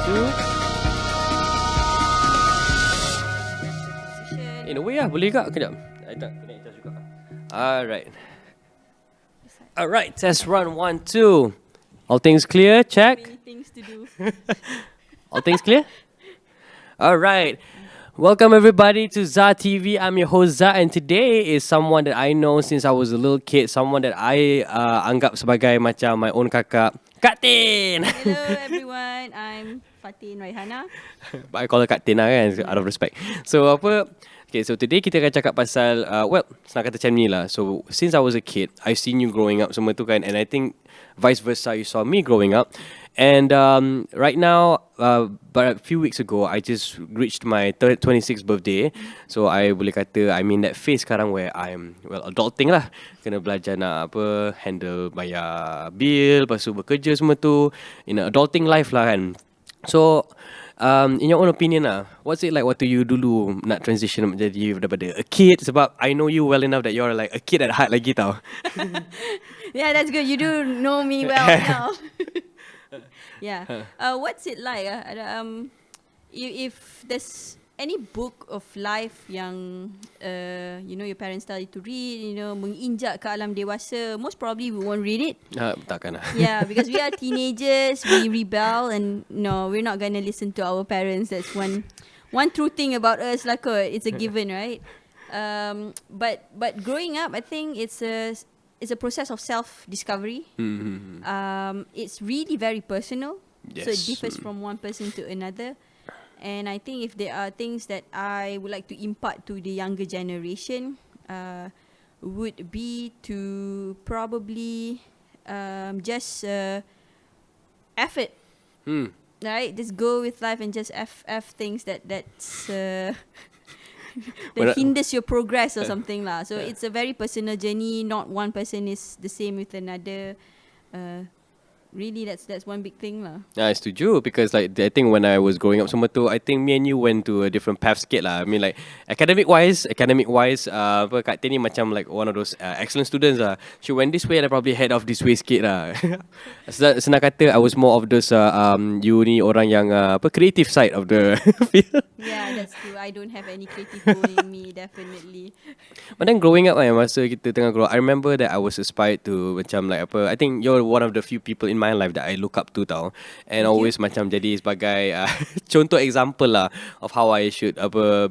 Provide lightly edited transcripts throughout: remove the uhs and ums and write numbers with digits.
two. In a way lah, boleh kak? Kejap. Tak, kena adjust juga. Alright. Alright, test run 1, 2. All things clear, check. Many things to do. All things clear? Alright. Welcome everybody to Za TV. I'm your host Za, and today is someone that I know since I was a little kid, someone that I anggap sebagai macam my own kakak, Kak Tin. Hello everyone, I'm Fatin Raihanna. But I call her Kak Tin lah kan, out of respect. So apa? Okay, so today kita akan cakap pasal, senang kata macam ni lah. So since I was a kid, I've seen you growing up semua tu kan, and I think vice versa, you saw me growing up. And right now, but a few weeks ago, I just reached my 26th birthday. So I boleh kata I'm in that phase sekarang where I'm adulting lah. Kena belajar nak handle bayar bill, lepas tu bekerja semua tu, in a adulting life lah kan. So in your own opinion lah, what's it like waktu you dulu nak transition menjadi daripada a kid? Sebab I know you well enough that you're like a kid at heart lagi tau. Yeah, that's good. You do know me well now. Yeah. What's it like? If there's any book of life yang your parents tell you to read, menginjak ke alam dewasa, most probably we won't read it. Takkan lah. Yeah, because we are teenagers, we rebel, and no, we're not gonna listen to our parents. That's one true thing about us. Like it's a given, right? But growing up, I think it's a process of self-discovery. It's really very personal. Yes. So it differs from one person to another. And I think if there are things that I would like to impart to the younger generation, would be to probably just effort. Right? Just go with life and just F things that's that hinders your progress or something lah. So it's a very personal journey. Not one person is the same with another. Really, that's one big thing lah. I setuju, because like I think when I was growing up semua tu, I think me and you went to a different path sikit lah. I mean like academic wise, Kak Tin ni macam like one of those excellent students lah. She went this way and I probably head off this way sikit lah. Senang kata, I was more of those you ni orang yang creative side of the field. Yeah, that's true. I don't have any creative bone in me, definitely. But then growing up masa kita tengah grow up, I remember that I was aspired to macam like I think you're one of the few people in my life that I look up to tau, and always macam jadi sebagai contoh example lah of how I should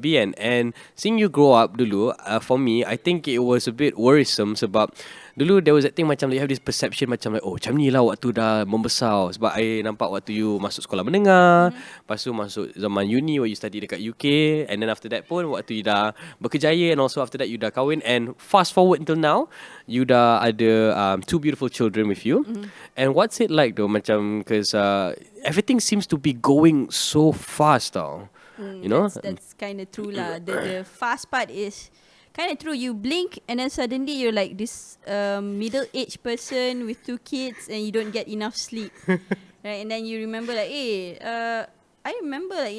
be, and seeing you grow up dulu, for me I think it was a bit worrisome sebab dulu there was that thing macam like, you have this perception macam like, oh macam ni lah waktu dah membesar. Sebab I nampak waktu you masuk sekolah menengah, lepas tu masuk zaman uni where you study dekat UK, and then after that pun waktu you dah berkejaya, and also after that you dah kahwin, and fast forward until now you dah ada 2 beautiful children with you. And what's it like though, macam cause everything seems to be going so fast tau. You know, that's kind of true lah. The fast part is kind of true. You blink and then suddenly you're like this middle-aged person with 2 kids and you don't get enough sleep, right? And then you remember like, hey, I remember like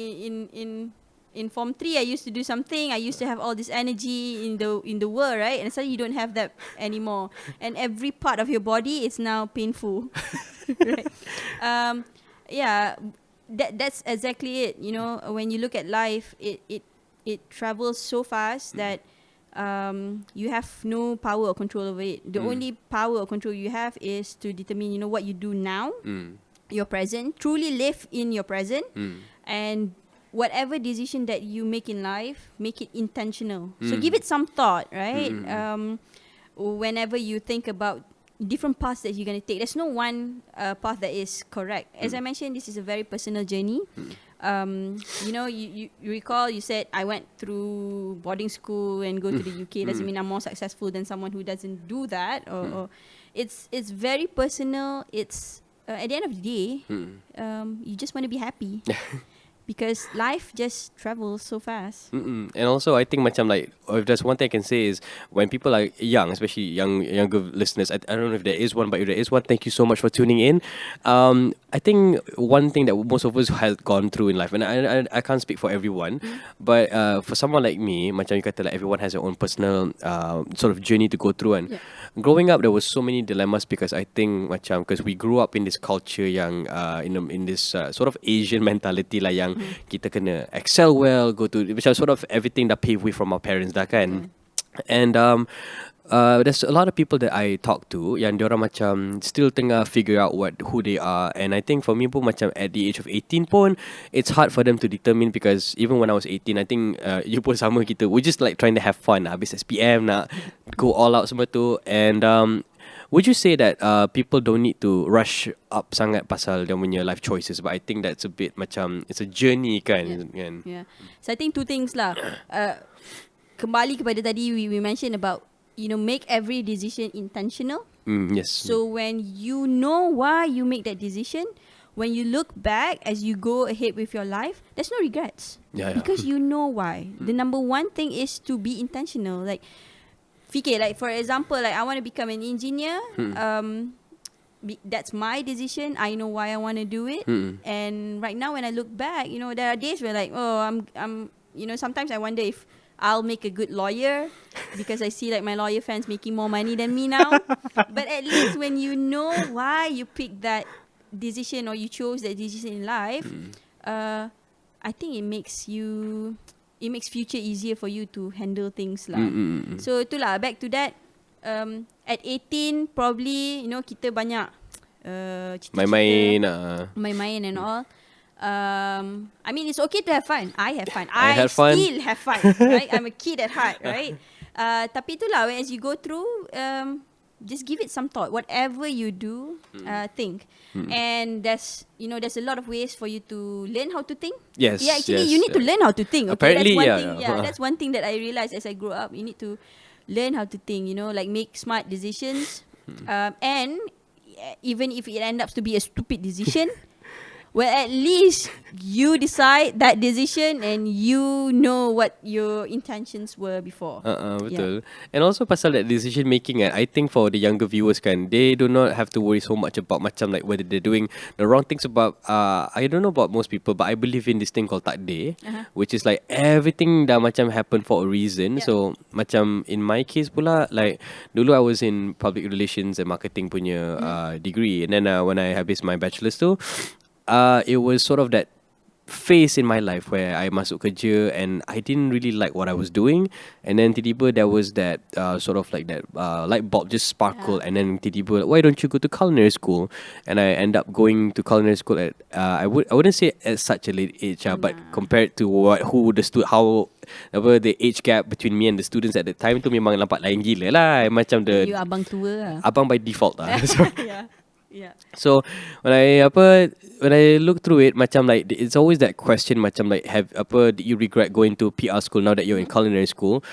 in Form 3 I used to do something. I used to have all this energy in the world, right? And suddenly you don't have that anymore, and every part of your body is now painful, right? Yeah, that's exactly it. When you look at life, it travels so fast that you have no power or control over it. The only power or control you have is to determine, what you do now, your present, truly live in your present, and whatever decision that you make in life, make it intentional. So give it some thought, right? Whenever you think about different paths that you're going to take, there's no one path that is correct. As I mentioned, this is a very personal journey. You recall you said I went through boarding school and go to the UK. Doesn't mean I'm more successful than someone who doesn't do that. Or it's very personal. It's at the end of the day, you just want to be happy. Because life just travels so fast. And also I think macam like, if there's one thing I can say is, when people are young, especially younger listeners, I don't know if there is one, but if there is one, thank you so much for tuning in. I think one thing that most of us has gone through in life, and I can't speak for everyone, but for someone like me, macam you kata like everyone has their own personal sort of journey to go through, and growing up there was so many dilemmas because I think macam because we grew up in this culture yang in this sort of Asian mentality lah yang kita kena excel well, go to macam sort of everything dah paved way from our parents dah kan. And there's a lot of people that I talk to yang diorang macam still tengah figure out who they are, and I think for me pun macam at the age of 18 pun it's hard for them to determine because even when I was 18 I think you pun sama kita, we just like trying to have fun habis SPM nak go all out semua tu. And would you say that people don't need to rush up sangat pasal dia punya life choices, but I think that's a bit macam it's a journey kan. Yeah. So I think two things lah. Kembali kepada tadi we mentioned about make every decision intentional. Yes. So when you know why you make that decision, when you look back as you go ahead with your life, there's no regrets. Yeah. Because you know why. The number one thing is to be intentional. Like, fikir, like for example, like I want to become an engineer. That's my decision. I know why I want to do it. And right now when I look back, there are days where like, I'm sometimes I wonder if I'll make a good lawyer because I see like my lawyer friends making more money than me now. But at least when you know why you picked that decision or you chose that decision in life, I think it makes future easier for you to handle things lah. So itulah, back to that. At 18 probably kita banyak main-main main-main and all. I mean, it's okay to have fun. I have fun. I had fun. Still have fun, right? I'm a kid at heart, right? Tapi itulah, as you go through, just give it some thought. Whatever you do, think. And there's a lot of ways for you to learn how to think. Yes. Yeah, actually, you need to learn how to think. Okay? Apparently, that's one thing. Yeah, that's one thing that I realized as I grew up. You need to learn how to think. Like make smart decisions. And even if it ends up to be a stupid decision. Well, at least you decide that decision and you know what your intentions were before. Betul. And also pasal that decision making, I think for the younger viewers kan, they do not have to worry so much about macam like whether they're doing the wrong things about. I don't know about most people, but I believe in this thing called takdir, which is like everything dah macam happen for a reason. So macam in my case pula, like dulu I was in public relations and marketing punya degree, and then when I habis my bachelor's tu. It was sort of that phase in my life where I masuk kerja and I didn't really like what I was doing, and then tiba-tiba there was that sort of like that light bulb just sparkle, and then tiba-tiba, why don't you go to culinary school? And I end up going to culinary school at I wouldn't say at such a late age, but compared to the age gap between me and the students at the time tu memang nampak lain gila lah, macam you abang tua lah. Abang by default lah. So, Yeah. So when I look through it, macam like it's always that question, macam like did you regret going to PR school now that you're in culinary school?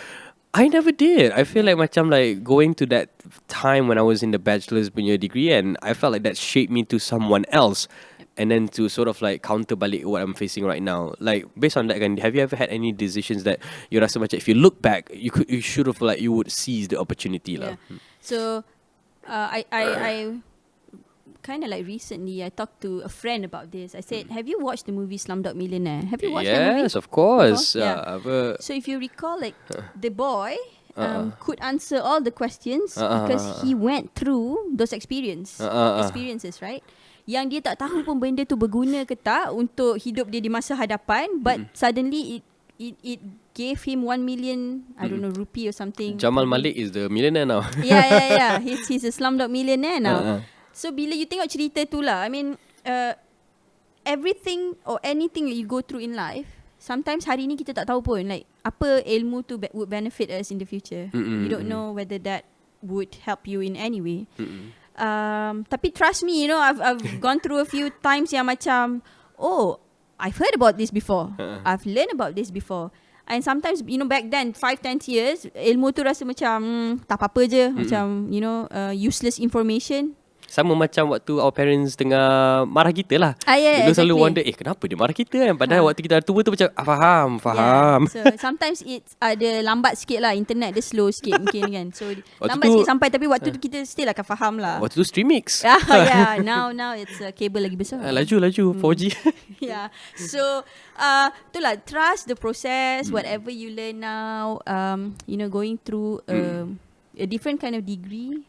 I never did. I feel like macam like going to that time when I was in the bachelor's punya degree, and I felt like that shaped me to someone else. And then to sort of like counter balik what I'm facing right now. Like based on that kan, have you ever had any decisions that you rasa macam if you look back, you should have like you would seize the opportunity lah. So I kind of like recently I talked to a friend about this. I said, have you watched the movie Slumdog Millionaire? Have you watched that movie? Yes, of course. Yeah. So if you recall, like the boy could answer all the questions because he went through those experiences, right? Yang dia tak tahu pun benda tu berguna ke tak untuk hidup dia di masa hadapan, but suddenly it gave him 1 million, I don't know, rupee or something. Jamal Malik is the millionaire now. Yeah. He's a slumdog millionaire now. So bila you tengok cerita tu lah, I mean, everything or anything that you go through in life, sometimes hari ni kita tak tahu pun like apa ilmu tu would benefit us in the future. You don't know whether that would help you in any way. Tapi trust me, I've gone through a few times yang macam, I've heard about this before. I've learned about this before. And sometimes, back then, 5-10 years, ilmu tu rasa macam tak apa-apa je, macam, useless information. Sama macam waktu our parents tengah marah kita lah. Yeah, Dulu selalu wonder, kenapa dia marah kita kan? Padahal waktu kita dah tua tu macam, faham. So sometimes it's ada lambat sikit lah. Internet dia slow sikit mungkin kan. So waktu lambat sikit sampai, tapi waktu tu kita still akan faham lah. Waktu tu Streamix. Yeah, now it's kabel lagi besar. Laju 4G. Yeah. So itulah, trust the process. Whatever you learn now, going through a different kind of degree.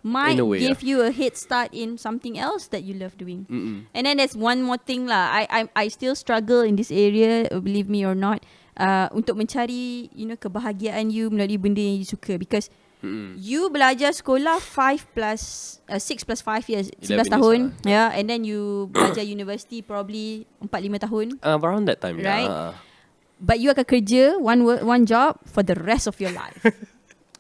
might a way, give you a head start in something else that you love doing. And then there's one more thing lah. I still struggle in this area, believe me or not, untuk mencari kebahagiaan you melalui benda yang you suka, because you belajar sekolah 6 plus 5 years, 11 tahun, yeah, and then you belajar university probably 4-5 tahun, around that time, right? yeah. But you akan kerja one job for the rest of your life.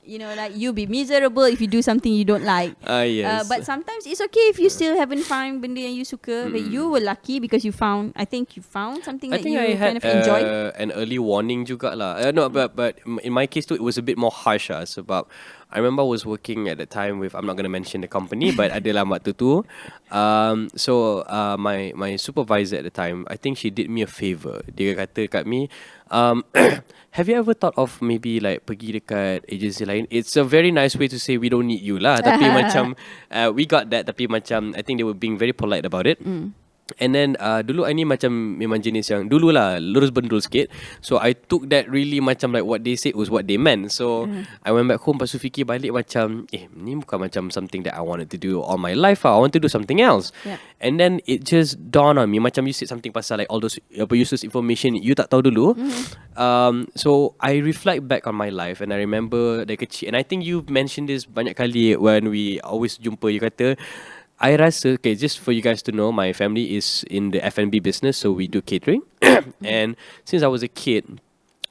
Like you'll be miserable if you do something you don't like. Yes. But sometimes it's okay if you still haven't found benda yang you suka. But you were lucky because you found something that you kind of enjoyed. An early warning juga lah. No, but in my case too, it was a bit more harsh lah. Sebab I remember I was working at the time with, I'm not going to mention the company, but adalah waktu tu. So my supervisor at the time, I think she did me a favor. Dia kata kat me, have you ever thought of maybe like pergi dekat agency lain? It's a very nice way to say we don't need you lah. Tapi macam we got that. Tapi macam I think they were being very polite about it. And then dulu I ni macam memang jenis yang dululah lurus bendul sikit. So I took that really macam like what they said was what they meant. So I went back home, lepas tu fikir balik macam ni bukan macam something that I wanted to do all my life. I want to do something else. And then it just dawned on me, macam you said something pasal like all those useless information you tak tahu dulu. So I reflect back on my life, and I remember dari kecil, and I think you've mentioned this banyak kali when we always jumpa. You kata, I rasa, okay, just for you guys to know, my family is in the F&B business, so we do catering. And since I was a kid,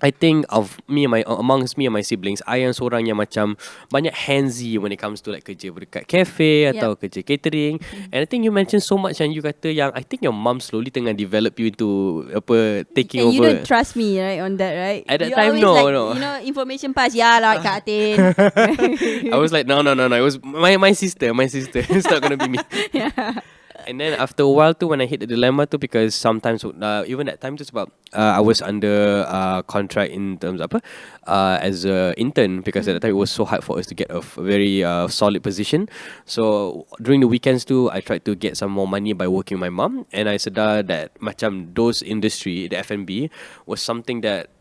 I think amongst me and my siblings, I am seorang yang macam banyak handsy when it comes to like kerja dekat cafe atau kerja catering. And I think you mentioned so much, and you kata yang I think your mum slowly tengah develop you into taking and over. You don't trust me, right, on that, right? At that you time, always no. Information pass, like Kak Tin. I was like, no. It was my sister. It's not gonna be me. And then after a while too, when I hit the dilemma too, because sometimes even that time just about I was under contract in terms of as a intern, because at that time it was so hard for us to get a very solid position. So during the weekends too, I tried to get some more money by working with my mum, and I sedar that macam those industry, the F&B, was something that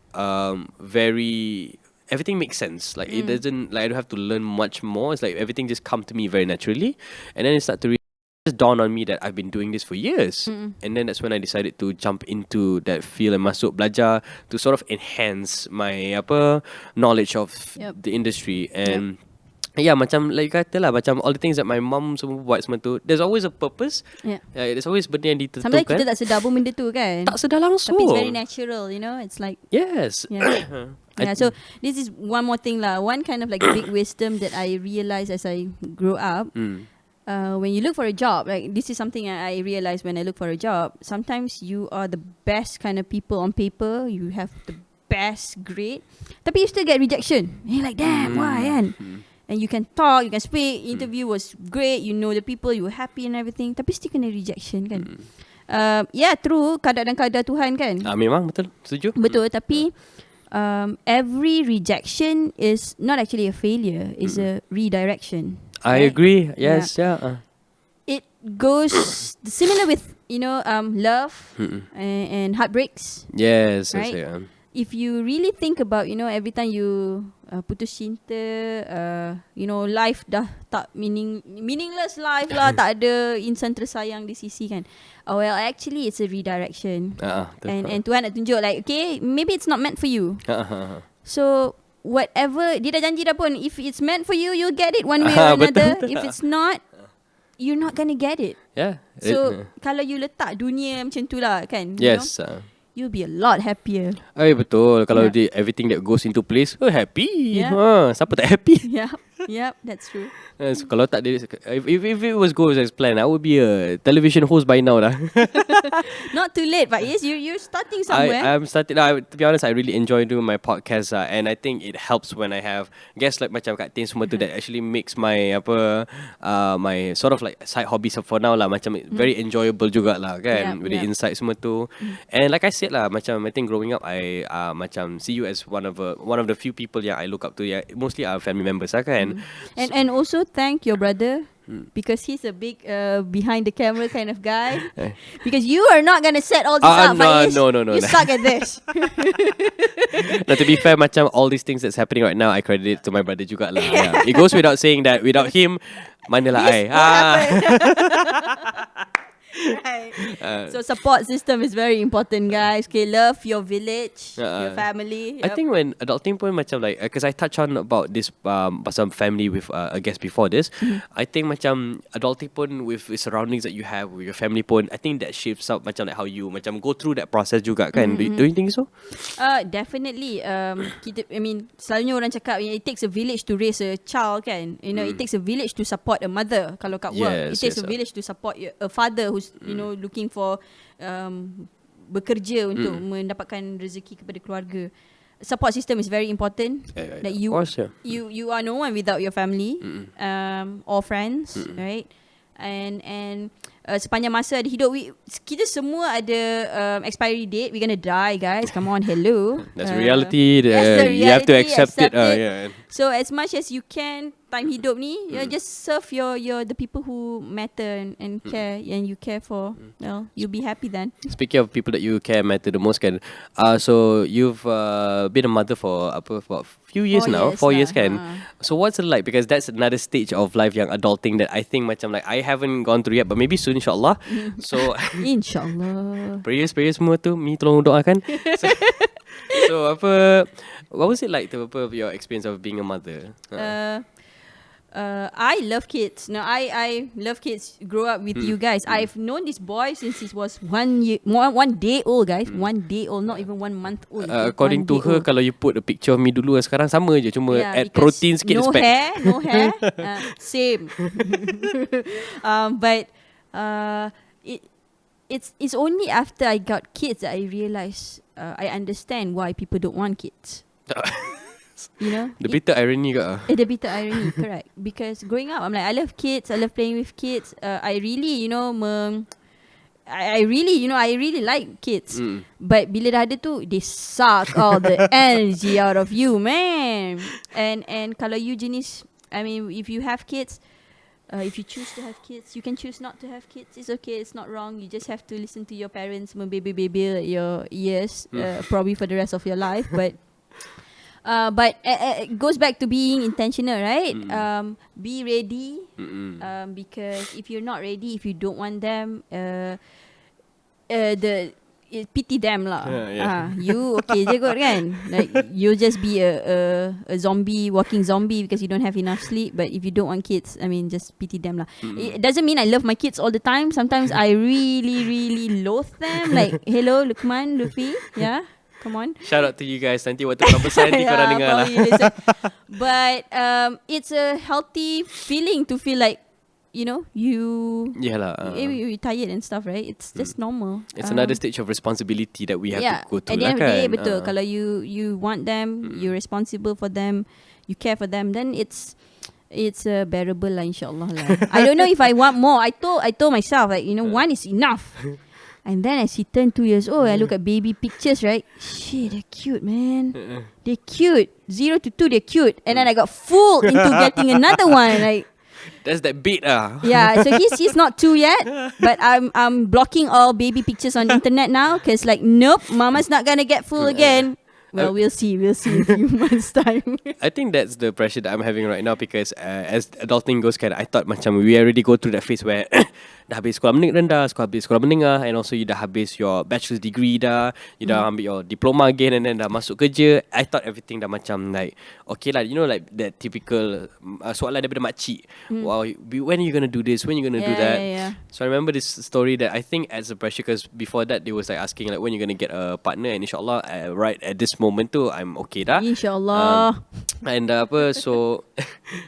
everything makes sense. Like it doesn't, like I don't have to learn much more. It's like everything just come to me very naturally, and then it started to just dawned on me that I've been doing this for years. And then that's when I decided to jump into that field and masuk belajar to sort of enhance my knowledge of the industry. And yeah, macam like you kata lah, macam all the things that my mum semua buat semua tu, there's always a purpose. There's always benda yang ditentukan. Sometimes kita tak sedar pun benda tu kan. Tak sedar langsung. Tapi it's very natural, It's like, yes. So this is one more thing lah. One kind of like big wisdom that I realized as I grew up. When you look for a job, like this is something I realized when I look for a job. Sometimes you are the best kind of people on paper. You have the best grade, tapi you still get rejection. And you're like, damn, why? And you can talk, you can speak. Interview was great. You know the people, you were happy and everything. Tapi still kena rejection kan? True. Kadar dan kadar Tuhan kan? Memang betul. Setuju. Betul. Tapi every rejection is not actually a failure. It's a redirection. I agree. Yes, It goes similar with love and heartbreaks. Yes, right? yes. If you really think about every time you putus cinta, life dah tak meaningless life lah, tak ada insan tersayang di sisi kan. Well, actually it's a redirection. And Tuhan nak tunjuk like, okay, maybe it's not meant for you. So whatever, dia dah janji dah pun, if it's meant for you, you'll get it one way or another. If it's not, you're not gonna get it. So kalau you letak dunia macam tu lah kan, yes, you'll be a lot happier. Betul. Kalau everything that goes into place, happy. Siapa tak happy? Yep, that's true. So kalau tak if it was goes as planned, I would be a television host by now dah. Not too late, but yes, you're starting somewhere. I'm starting. To be honest, I really enjoy doing my podcast, and I think it helps when I have guests like macam Kak Tin semua tu that actually makes my my sort of like side hobbies for now lah, macam very enjoyable juga lah kan, with the insight semua tu. And like I said lah, macam I think growing up, I macam see you as one of the few people yang I look up to, yang mostly are family members lah kan. And also thank your brother because he's a big behind the camera kind of guy. Because you are not gonna set all this up. No. You suck at this. Now, to be fair, macam all these things that's happening right now, I credit it to my brother juga lah. Yeah. It goes without saying that without him, manalah I. Right. So support system is very important, guys. Okay, love your village, your family. I think when adulting pun macam like, because I touched on about this pasal family with a guest before this, I think macam adulting pun with the surroundings that you have with your family pun, I think that shapes up macam like how you macam go through that process juga kan. Do you think so? Definitely. Selalunya orang cakap it takes a village to raise a child kan. You know, it takes a village to support a mother kalau kat work. It takes a village to support a father who's looking for bekerja untuk mendapatkan rezeki kepada keluarga. Support system is very important. Like you are no one without your family or friends, right? And sepanjang masa ada hidup, kita semua ada expiry date. We're gonna die, guys. Come on, hello. That's reality. That's the reality. You have to accept it. Yeah. So as much as you can, time hidup ni, just serve your the people who matter and care, and you care for. Well, you'll be happy then. Speaking of people that you care matter the most, kan? So you've been a mother for a few years now. 4 years, kan? So what's it like? Because that's another stage of life, yang adulting, that I think macam like I haven't gone through yet, but maybe soon, insyaAllah. So InsyaAllah. prayers semua tu, mi tolong doakan. So what was it like to your experience of being a mother? I love kids. No, I love kids. Grow up with you guys. I've known this boy since he was 1 day old, guys. 1 day old, not even 1 month old. According to her, kalau you put a picture of me dulu sekarang sama je, cuma add protein sikit. No hair. Same. But it's only after I got kids that I realised I understand why people don't want kids. You know, the bitter irony ke? The bitter irony, correct. Because growing up, I'm like, I love kids. I love playing with kids. I really, I really like kids. But bila dah ada tu, they suck all the energy out of you, man. And kalau you jenis, I mean, if you have kids, if you choose to have kids, you can choose not to have kids. It's okay. It's not wrong. You just have to listen to your parents membebel your ears, probably for the rest of your life. But it goes back to being intentional, right? Be ready, because if you're not ready, if you don't want them, pity them lah. You okay je kot kan? Like you'll just be a zombie, walking zombie, because you don't have enough sleep. But if you don't want kids, I mean, just pity them lah. It doesn't mean I love my kids all the time. Sometimes I really loathe them. Like, hello Lukman, Luffy, yeah. Come on. Shout out to you guys. Nanti waktu kalau besar nanti korang dengar lah. But it's a healthy feeling to feel like, you're tired and stuff, right? It's just normal. It's another stage of responsibility that we have to go through. At the end of the day, betul. Kalau you want them, you're responsible for them, you care for them, then it's bearable lah, insyaAllah lah. I don't know if I want more. I told myself, like, one is enough. And then as he turned 2 years old, I look at baby pictures, right? Shit, they're cute, man. They're cute. 0 to 2, they're cute. And then I got fooled into getting another one. Like, that's that beat Yeah, so he's not 2 yet, but I'm blocking all baby pictures on the internet now, because like, nope, mama's not gonna get fooled again. Well, we'll see in a few months' time. I think that's the pressure that I'm having right now, because as adulting goes, I thought macam we already go through that phase where dah habis sekolah rendah, habis sekolah menengah, and also you dah habis your bachelor's degree dah, you dah ambil your diploma again, and then dah masuk kerja. I thought everything dah macam like, okay lah, like that typical soalan daripada makcik. Wow, when are you gonna do this? When are you gonna do that? Yeah. So I remember this story that I think adds a pressure, because before that they was like asking like, when you gonna get a partner, and insyaAllah right at this moment tu I'm okay dah. InsyaAllah. And so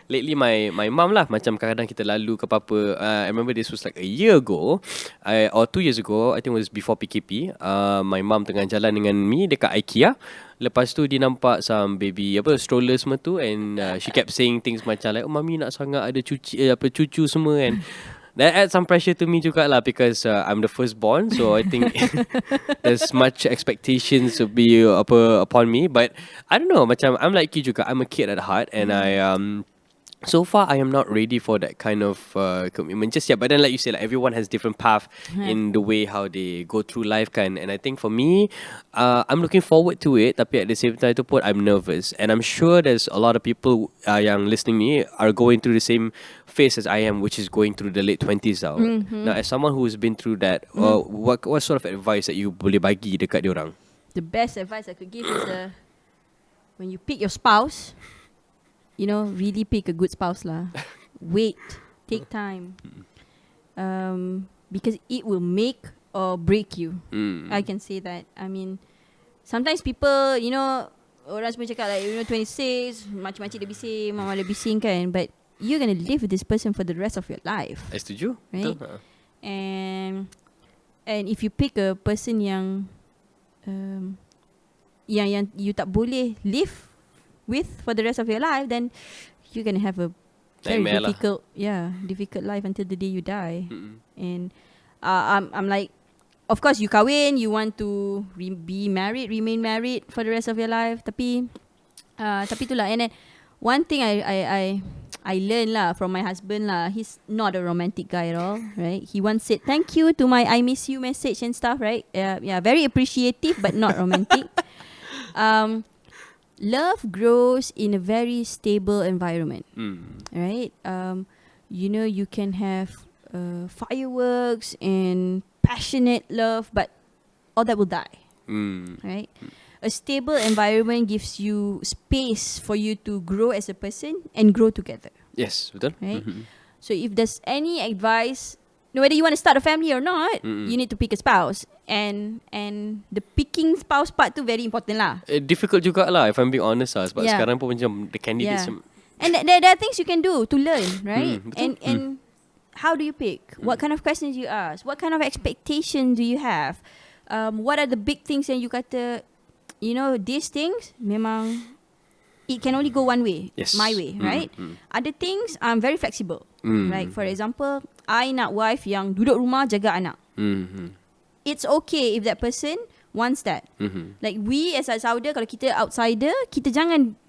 lately my mum lah, macam kadang-kadang kita lalu ke apa-apa. I remember this was like a year ago, or 2 years ago, I think it was before PKP. My mum tengah jalan dengan me dekat IKEA. Lepas tu dia nampak some baby stroller semua tu, and she kept saying things macam like, oh mami nak sangat ada cucu semua kan. That adds some pressure to me juga lah, because I'm the firstborn, so I think there's much expectations to be upon me. But I don't know, macam I'm like you juga, I'm a kid at heart, and so far I am not ready for that kind of commitment just yet. But then, like you say, like everyone has different path in the way how they go through life kan. And I think for me, I'm looking forward to it. Tapi at the same time tu pun I'm nervous, and I'm sure there's a lot of people yang listening ni are going through the same phase as I am, which is going through the late 20s now. Now, as someone who's been through that, what sort of advice that you boleh bagi dekat diorang? The best advice I could give is when you pick your spouse, really pick a good spouse lah. Wait, take time, because it will make or break you. I can say that. I mean, sometimes people, orang semua cakap like 26, makcik-makcik dah bising, mama dah bising kan, but you're gonna live with this person for the rest of your life. I setuju. Right? Betul. And if you pick a person yang you tak boleh live with for the rest of your life, then you're gonna have a very difficult life until the day you die. And I'm like, of course you kahwin, you want to remain married for the rest of your life. Tapi itulah. And then one thing I learned lah from my husband lah. He's not a romantic guy at all, right? He once said thank you to my I miss you message and stuff, right? Very appreciative but not romantic. Love grows in a very stable environment, right? You can have fireworks and passionate love, but all that will die, right? A stable environment gives you space for you to grow as a person and grow together. Yes, betul. Right? So if there's any advice, whether you want to start a family or not, you need to pick a spouse. And the picking spouse part tu very important lah. Difficult juga lah, if I'm being honest lah. Sebab sekarang pun macam the candidates. And there are things you can do to learn, right? Betul. And how do you pick? What kind of questions do you ask? What kind of expectation do you have? What are the big things yang you kata, these things memang it can only go one way, my way, right? Other things I'm very flexible, right? For example, I nak wife yang duduk rumah jaga anak. It's okay if that person wants that. Like we as outsider, kalau kita outsider, kita jangan,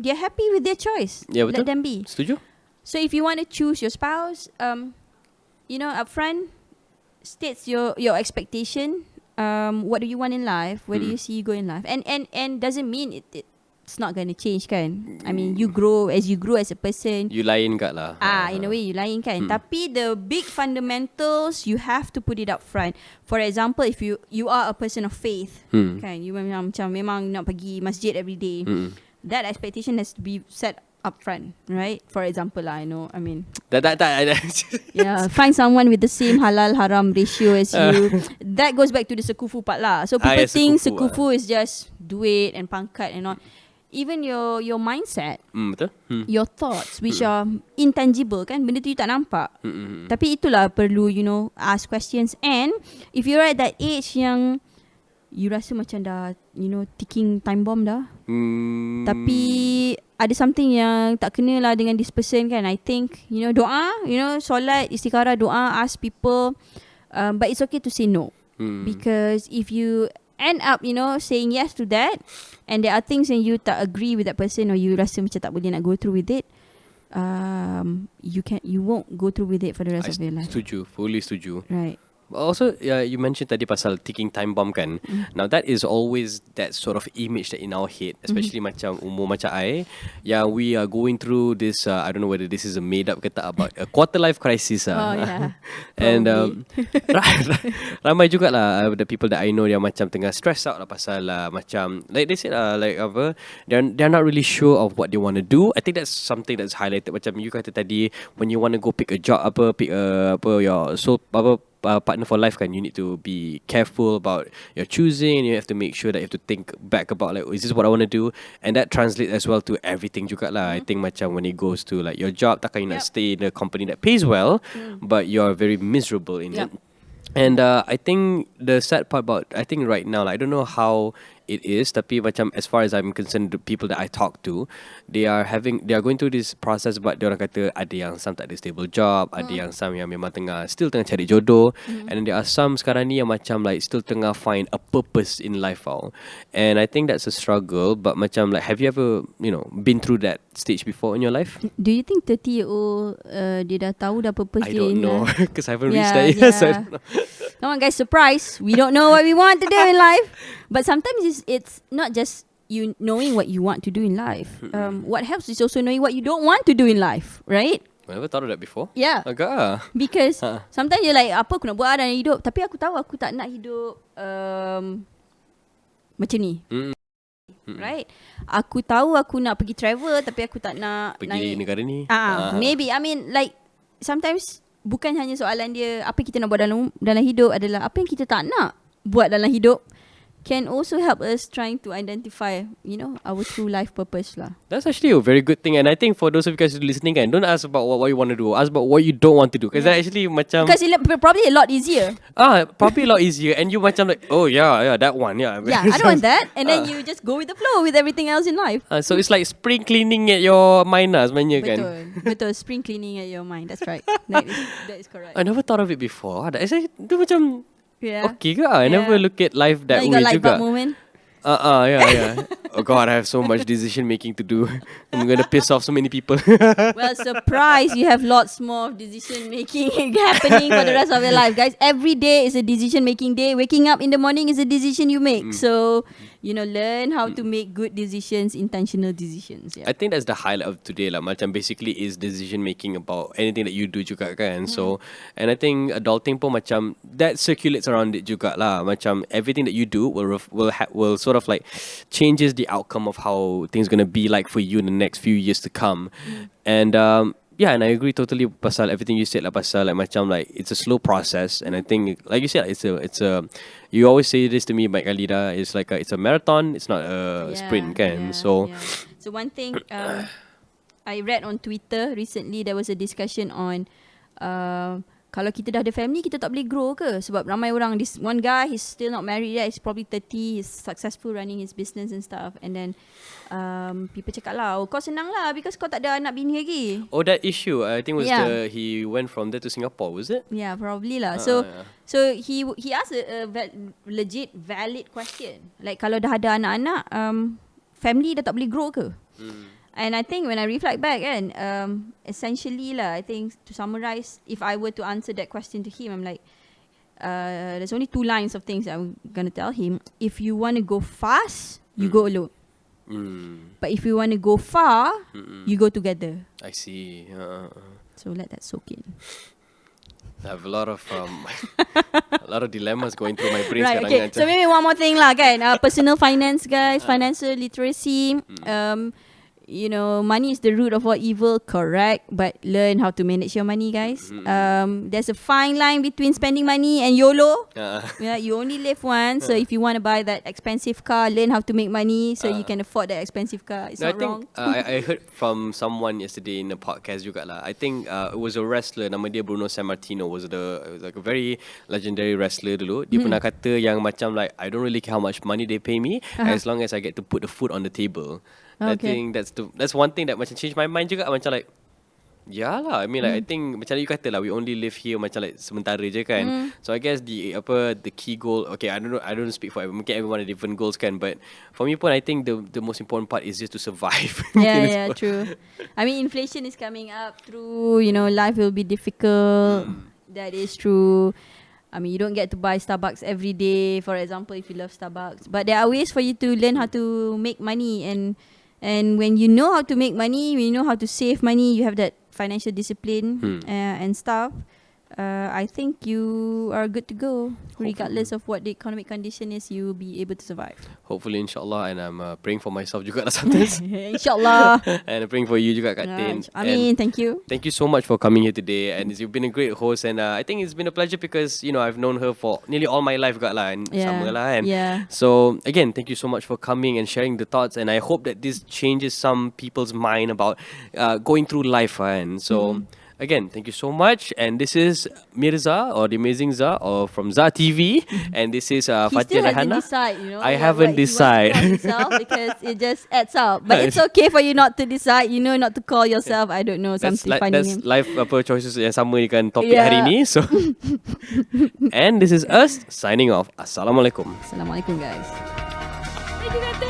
they're happy with their choice. Betul. Let them be. Setuju. So if you want to choose your spouse, upfront states your expectation. What do you want in life? Where do you see you go in life? And doesn't mean it's not going to change kan. I mean, you grow as a person. You lain kat lah. In a way you lain kan. Tapi the big fundamentals you have to put it up front. For example, if you are a person of faith, kan, you memang nak pergi masjid every day. That expectation has to be set up front, right? For example lah, I mean, find someone with the same halal haram ratio as you. That goes back to the sekufu part lah. So people think sekufu is just duit and pangkat and all. Even your mindset, betul. your thoughts, which are intangible kan, benda tu you tak nampak. Tapi itulah perlu, ask questions. And if you're at that age yang you rasa macam dah, ticking time bomb dah, tapi ada something yang tak kena lah dengan this person kan, I think, doa, solat, istikharah, doa, ask people, but it's okay to say no. Because if you end up, saying yes to that, and there are things yang you tak agree with that person, or you rasa macam tak boleh nak go through with it, you won't go through with it for the rest of your life. Setuju, fully setuju. Right. Also, you mentioned tadi pasal ticking time bomb kan. Now that is always that sort of image that in our head, especially macam umur macam I, yang we are going through this, I don't know whether this is a made up ke tak, about a quarter life crisis. And ramai juga lah the people that I know yang macam tengah stress out lah pasal macam like they said like apa, they're not really sure of what they want to do. I think that's something that's highlighted. Macam you kata tadi, when you want to go pick a job, pick your partner for life kan, you need to be careful about your choosing. You have to make sure that you have to think back about like, is this what I want to do? And that translates as well to everything juga lah. I think macam when it goes to like your job, takkan you nak stay in a company that pays well, but you're very miserable in it. And I think the sad part about, I think right now, like, I don't know how it is. Tapi macam as far as I'm concerned, the people that I talk to, they are going through this process. But dia orang kata ada yang some tak ada stable job, ada yang some yang memang still tengah cari jodoh, and then there are some sekarang ni yang macam like still tengah find a purpose in life. And I think that's a struggle. But macam like, have you ever been through that stage before in your life? Do you think 30-year-old dia dah tahu dah purpose I dia don't in know life? because I haven't reached that yet. So I don't know. Come on guys, surprise. We don't know what we want to do in life. But sometimes it's not just you knowing what you want to do in life. What helps is also knowing what you don't want to do in life, right? I never thought of that before. Yeah. Agak. Because sometimes you're like, apa aku nak buat dalam hidup, tapi aku tahu aku tak nak hidup macam ni. Right? Aku tahu aku nak pergi travel, tapi aku tak nak pergi negara ni. Maybe, I mean like sometimes bukan hanya soalan dia apa kita nak buat dalam hidup, adalah apa yang kita tak nak buat dalam hidup can also help us trying to identify, our true life purpose lah. That's actually a very good thing, and I think for those of you guys who are listening, don't ask about what you want to do. Ask about what you don't want to do, because that actually macam because it's probably a lot easier. Probably a lot easier, and you macam like, oh yeah, that one, yeah. Yeah, I don't want that, and then you just go with the flow with everything else in life. So it's like spring cleaning at your mind lah sebenarnya kan. Betul, spring cleaning at your mind. That's right. That is correct. I never thought of it before. Actually, tu macam okay ke? I never look at life that way juga. Light bulb juga. moment. Yeah. Oh God, I have so much decision making to do. I'm gonna piss off so many people. Well, surprise, you have lots more decision making happening for the rest of your life, guys. Every day is a decision making day. Waking up in the morning is a decision you make. So, learn how to make good decisions, intentional decisions. Yeah. I think that's the highlight of today lah. Macam basically is decision making about anything that you do juga kan. So, and I think adulting pun macam that circulates around it juga lah. Macam everything that you do will sort of like changes the outcome of how things gonna be like for you in the next few years to come. And and I agree totally pasal everything you said lah, pasal like macam like it's a slow process, and I think like you said it's a you always say this to me, Mike Alida, it's like it's a marathon, it's not a sprint kan. So one thing I read on Twitter recently, there was a discussion on kalau kita dah ada family, kita tak boleh grow ke? Sebab ramai orang, this one guy, he's still not married yet, he's probably 30, he's successful running his business and stuff. And then people cakap lah, kau senang lah because kau tak ada anak bini lagi. Oh, that issue, I think was he went from there to Singapore, was it? Yeah, probably lah. So he asked a legit valid question. Like kalau dah ada anak-anak, family dah tak boleh grow ke? And I think when I reflect back kan, essentially lah, I think to summarize, if I were to answer that question to him, I'm like, there's only 2 lines of things I'm going to tell him. If you want to go fast, you go alone. But if you want to go far, you go together. I see. So let that soak in. I have a lot of dilemmas going through my brain right, sekarang. Okay. So maybe one more thing lah kan, personal finance guys, financial literacy. Money is the root of all evil, correct? But learn how to manage your money, guys. There's a fine line between spending money and YOLO. You only live once, so if you want to buy that expensive car, learn how to make money so you can afford that expensive car. It's not wrong. I heard from someone yesterday in a podcast juga lah. I think it was a wrestler, nama dia Bruno Sammartino, was like a very legendary wrestler dulu. Dia pernah kata yang macam like, I don't really care how much money they pay me, as long as I get to put the food on the table. I think that's one thing that macam changed my mind juga. Macam like, lah. I mean like I think macam you kata lah, we only live here macam like sementara je kan. So I guess the key goal. Okay, I don't speak for everyone. Mungkin everyone ada different goals kan. But for me pun, I think the most important part is just to survive. Yeah, true. I mean, inflation is coming up through. Life will be difficult. That is true. I mean, you don't get to buy Starbucks every day, for example, if you love Starbucks. But there are ways for you to learn how to make money, and when you know how to make money, when you know how to save money, you have that financial discipline and stuff. I think you are good to go. Regardless of what the economic condition is, you will be able to survive. Hopefully, inshallah. And I'm praying for myself juga lah sometimes. Inshallah. And praying for you juga, Kak Tin. I mean, thank you. Thank you so much for coming here today. And you've been a great host. And I think it's been a pleasure because, I've known her for nearly all my life juga lah. And sama lah. And so, again, thank you so much for coming and sharing the thoughts. And I hope that this changes some people's mind about going through life. And so... Again, thank you so much. And this is Mirdza or the Amazing Za or from Za TV. And this is He Fatin still hasn't Raihanna. decided, I what haven't he wants to call decided. himself because it just adds up. But it's okay for you not to decide. Not to call yourself. I don't know, something funny That's name. life choices yang sama dengan topik Yeah. hari ni. So, and this is us signing off. Assalamualaikum. Assalamualaikum, guys. Thank you, Kak Tin.